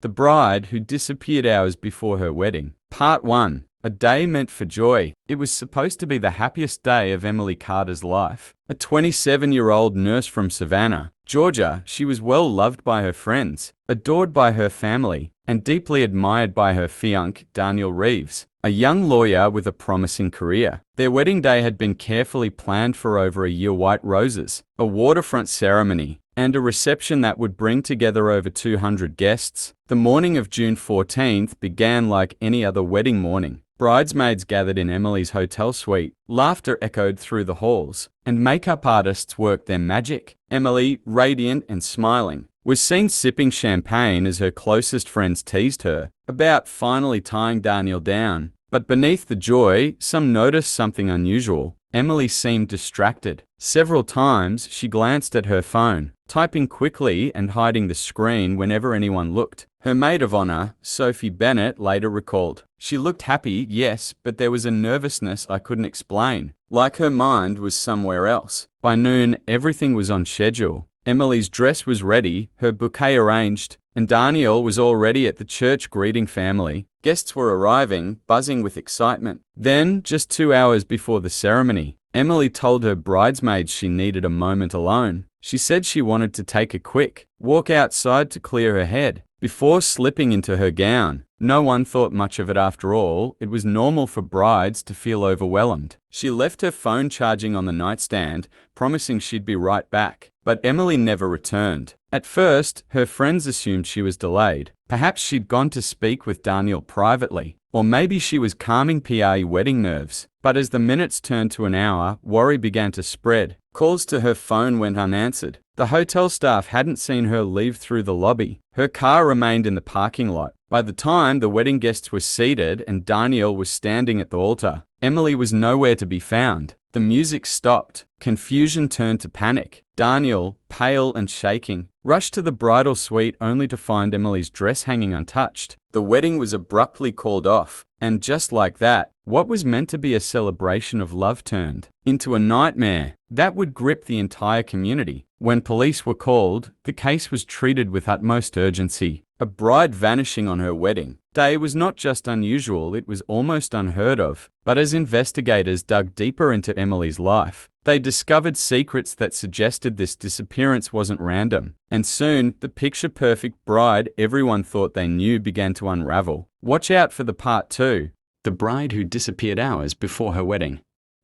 The Bride Who Disappeared Hours Before Her Wedding. Part 1. A day meant for joy. It was supposed to be the happiest day of Emily Carter's life. A 27-year-old nurse from Savannah, Georgia, she was well loved by her friends, adored by her family, and deeply admired by her fiancé, Daniel Reeves, a young lawyer with a promising career. Their wedding day had been carefully planned for over a year. White roses, a waterfront ceremony, and a reception that would bring together over 200 guests. The morning of June 14th began like any other wedding morning. Bridesmaids gathered in Emily's hotel suite, laughter echoed through the halls, and makeup artists worked their magic. Emily, radiant and smiling, was seen sipping champagne as her closest friends teased her about finally tying Daniel down. But beneath the joy, some noticed something unusual. Emily seemed distracted. Several times she glanced at her phone, typing quickly and hiding the screen whenever anyone looked. Her maid of honor, Sophie Bennett, later recalled, "She looked happy, yes, but there was a nervousness I couldn't explain, like her mind was somewhere else." By noon, everything was on schedule. Emily's dress was ready, her bouquet arranged, and Daniel was already at the church greeting family. Guests were arriving, buzzing with excitement. Then, just 2 hours before the ceremony, Emily told her bridesmaids she needed a moment alone. She said she wanted to take a quick walk outside to clear her head before slipping into her gown. No one thought much of it after all. It was normal for brides to feel overwhelmed. She left her phone charging on the nightstand, promising she'd be right back. But Emily never returned. At first, her friends assumed she was delayed. Perhaps she'd gone to speak with Daniel privately, or maybe she was calming PRE wedding nerves. But as the minutes turned to an hour, worry began to spread. Calls to her phone went unanswered. The hotel staff hadn't seen her leave through the lobby. Her car remained in the parking lot. By the time the wedding guests were seated and Daniel was standing at the altar, Emily was nowhere to be found. The music stopped. Confusion turned to panic. Daniel, pale and shaking, rushed to the bridal suite only to find Emily's dress hanging untouched. The wedding was abruptly called off, and just like that, what was meant to be a celebration of love turned into a nightmare that would grip the entire community. When police were called, the case was treated with utmost urgency. A bride vanishing on her wedding day was not just unusual, it was almost unheard of. But as investigators dug deeper into Emily's life, they discovered secrets that suggested this disappearance wasn't random. And soon, the picture-perfect bride everyone thought they knew began to unravel. Watch out for the Part 2. The Bride Who Disappeared Hours Before Her Wedding.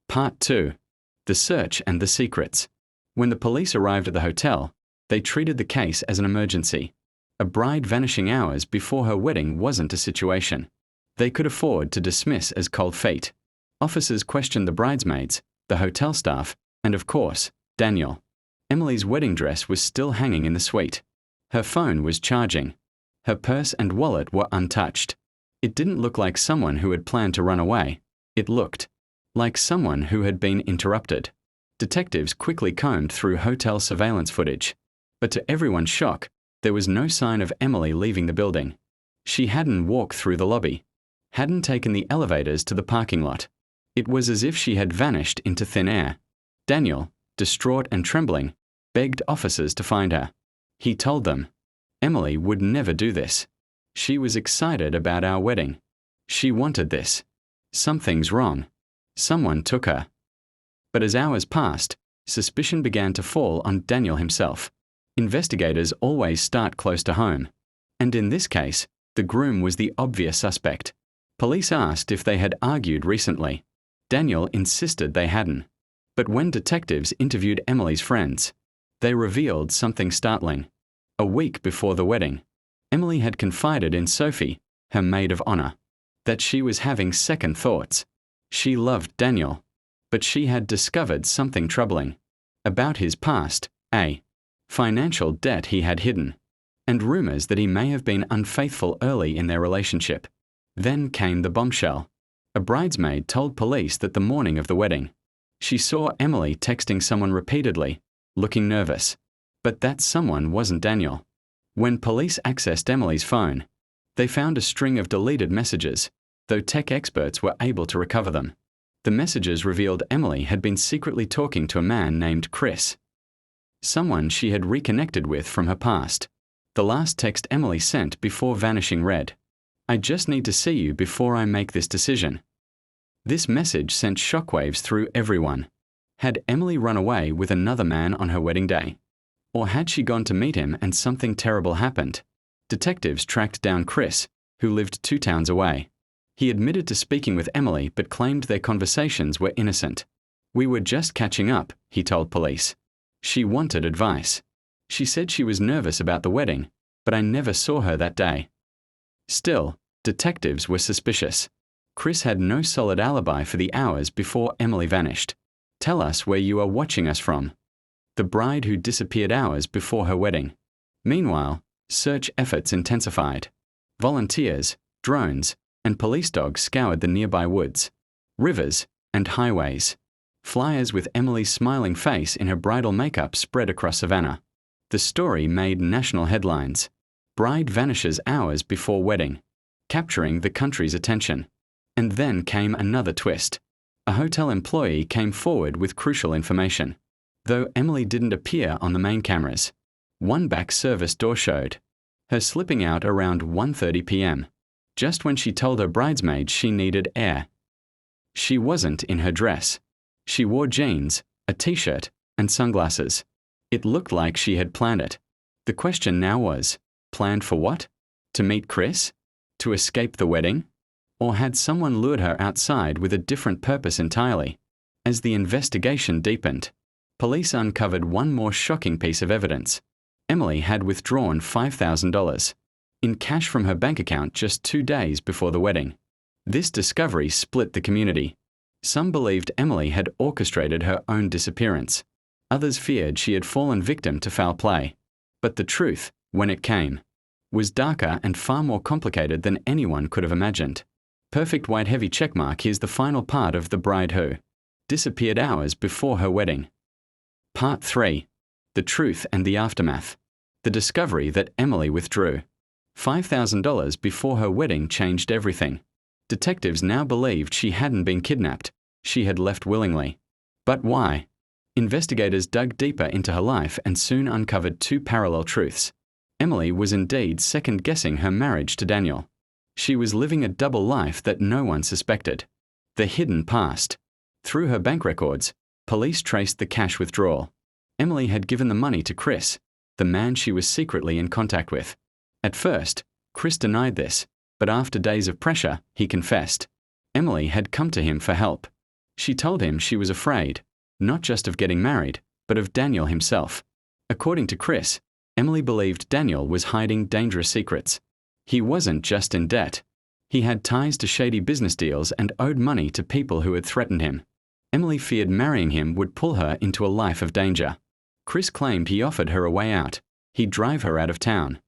Part 2. The Search and the Secrets. When the police arrived at the hotel, they treated the case as an emergency. A bride vanishing hours before her wedding wasn't a situation they could afford to dismiss as cold fate. Officers questioned the bridesmaids, the hotel staff, and of course, Daniel. Emily's wedding dress was still hanging in the suite. Her phone was charging. Her purse and wallet were untouched. It didn't look like someone who had planned to run away. It looked like someone who had been interrupted. Detectives quickly combed through hotel surveillance footage. But to everyone's shock, there was no sign of Emily leaving the building. She hadn't walked through the lobby, hadn't taken the elevators to the parking lot. It was as if she had vanished into thin air. Daniel, distraught and trembling, begged officers to find her. He told them, "Emily would never do this. She was excited about our wedding. She wanted this. Something's wrong. Someone took her." But as hours passed, suspicion began to fall on Daniel himself. Investigators always start close to home, and in this case, the groom was the obvious suspect. Police asked if they had argued recently. Daniel insisted they hadn't. But when detectives interviewed Emily's friends, they revealed something startling. A week before the wedding, Emily had confided in Sophie, her maid of honor, that she was having second thoughts. She loved Daniel, but she had discovered something troubling about his past, a financial debt he had hidden, and rumors that he may have been unfaithful early in their relationship. Then came the bombshell. A bridesmaid told police that the morning of the wedding, she saw Emily texting someone repeatedly, looking nervous. But that someone wasn't Daniel. When police accessed Emily's phone, they found a string of deleted messages, though tech experts were able to recover them. The messages revealed Emily had been secretly talking to a man named Chris, someone she had reconnected with from her past. The last text Emily sent before vanishing read, "I just need to see you before I make this decision." This message sent shockwaves through everyone. Had Emily run away with another man on her wedding day? Or had she gone to meet him and something terrible happened? Detectives tracked down Chris, who lived 2 towns away. He admitted to speaking with Emily but claimed their conversations were innocent. "We were just catching up," he told police. "She wanted advice. She said she was nervous about the wedding, but I never saw her that day." Still, detectives were suspicious. Chris had no solid alibi for the hours before Emily vanished. "Tell us where you are watching us from." The bride who disappeared hours before her wedding. Meanwhile, search efforts intensified. Volunteers, drones, and police dogs scoured the nearby woods, rivers, and highways. Flyers with Emily's smiling face in her bridal makeup spread across Savannah. The story made national headlines. Bride vanishes hours before wedding, capturing the country's attention. And then came another twist. A hotel employee came forward with crucial information. Though Emily didn't appear on the main cameras, one back service door showed her slipping out around 1:30 p.m., just when she told her bridesmaids she needed air. She wasn't in her dress. She wore jeans, a t-shirt, and sunglasses. It looked like she had planned it. The question now was, planned for what? To meet Chris? To escape the wedding? Or had someone lured her outside with a different purpose entirely? As the investigation deepened, police uncovered one more shocking piece of evidence. Emily had withdrawn $5,000 in cash from her bank account just 2 days before the wedding. This discovery split the community. Some believed Emily had orchestrated her own disappearance. Others feared she had fallen victim to foul play. But the truth, when it came, was darker and far more complicated than anyone could have imagined. Perfect white heavy checkmark. Here's the final part of The Bride Who disappeared hours before her wedding. Part 3. The Truth and the Aftermath. The discovery that Emily withdrew $5,000 before her wedding changed everything. Detectives now believed she hadn't been kidnapped. She had left willingly. But why? Investigators dug deeper into her life and soon uncovered 2 parallel truths. Emily was indeed second-guessing her marriage to Daniel. She was living a double life that no one suspected. The hidden past. Through her bank records, police traced the cash withdrawal. Emily had given the money to Chris, the man she was secretly in contact with. At first, Chris denied this, but after days of pressure, he confessed. Emily had come to him for help. She told him she was afraid, not just of getting married, but of Daniel himself. According to Chris, Emily believed Daniel was hiding dangerous secrets. He wasn't just in debt. He had ties to shady business deals and owed money to people who had threatened him. Emily feared marrying him would pull her into a life of danger. Chris claimed he offered her a way out. He'd drive her out of town,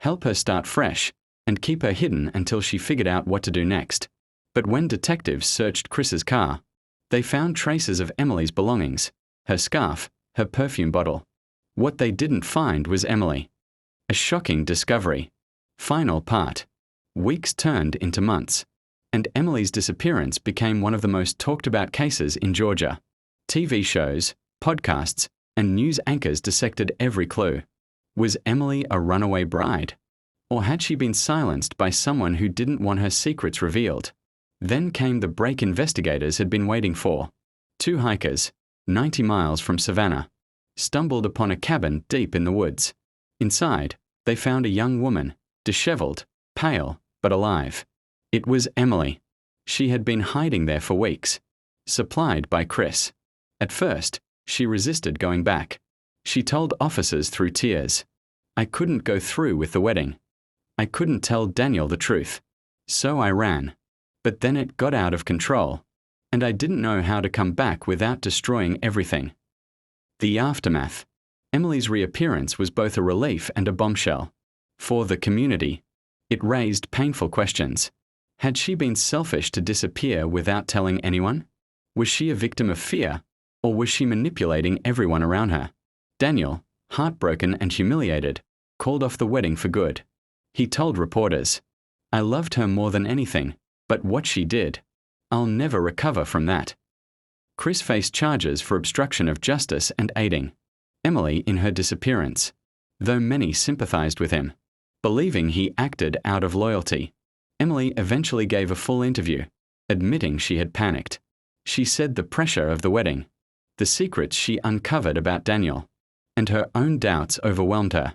help her start fresh, and keep her hidden until she figured out what to do next. But when detectives searched Chris's car, they found traces of Emily's belongings, her scarf, her perfume bottle. What they didn't find was Emily. A shocking discovery. Final part. Weeks turned into months, and Emily's disappearance became one of the most talked about cases in Georgia. TV shows, podcasts, and news anchors dissected every clue. Was Emily a runaway bride? Or had she been silenced by someone who didn't want her secrets revealed? Then came the break investigators had been waiting for. 2 hikers, 90 miles from Savannah, stumbled upon a cabin deep in the woods. Inside, they found a young woman, disheveled, pale, but alive. It was Emily. She had been hiding there for weeks, supplied by Chris. At first, she resisted going back. She told officers through tears, "I couldn't go through with the wedding. I couldn't tell Daniel the truth. So I ran. But then it got out of control, and I didn't know how to come back without destroying everything." The aftermath. Emily's reappearance was both a relief and a bombshell. For the community, it raised painful questions. Had she been selfish to disappear without telling anyone? Was she a victim of fear, or was she manipulating everyone around her? Daniel, heartbroken and humiliated, called off the wedding for good. He told reporters, "I loved her more than anything, but what she did, I'll never recover from that." Chris faced charges for obstruction of justice and aiding Emily in her disappearance. though many sympathized with him, believing he acted out of loyalty. Emily eventually gave a full interview, admitting she had panicked. She said the pressure of the wedding, the secrets she uncovered about Daniel, and her own doubts overwhelmed her.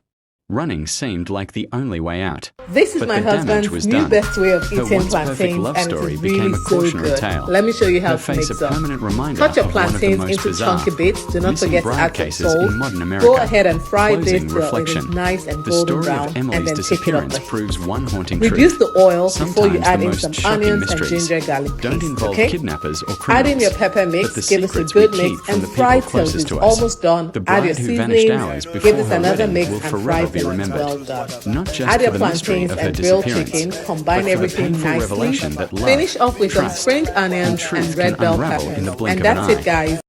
Running seemed like the only way out. This is but my the damage husband's was new done. best way of Her eating once perfect plantains, love and it story is became really a cautionary so good. tale. Let me show you how Her to face make a some. permanent reminder Cut your of one of the plantains most into bizarre, chunky bits. Do not missing forget to bride add some cases salt. in modern America. Go ahead and fry this Closing till it reflection. is nice and The golden story brown, of and Emily's then take it up. disappearance proves one haunting Reduce truth. the oil before you Sometimes add the in most some shocking onions and mysteries ginger garlic don't paste. involve Okay? kidnappers or Add criminals, in your pepper but mix, the give us a secrets we good keep mix, from and the people fry till closest it's to us. almost done. The Add your bride who vanished seasonings, hours give before us her another wedding mix, will and fry forever be till it's remembered, well done. not just Add for your the mystery plantains of her and grilled disappearance, chicken, but combine for the everything painful nicely. revelation that love, Finish off with some trust, spring onions truth and red can bell unravel peppers. in the blink And of an that's it, eye. guys.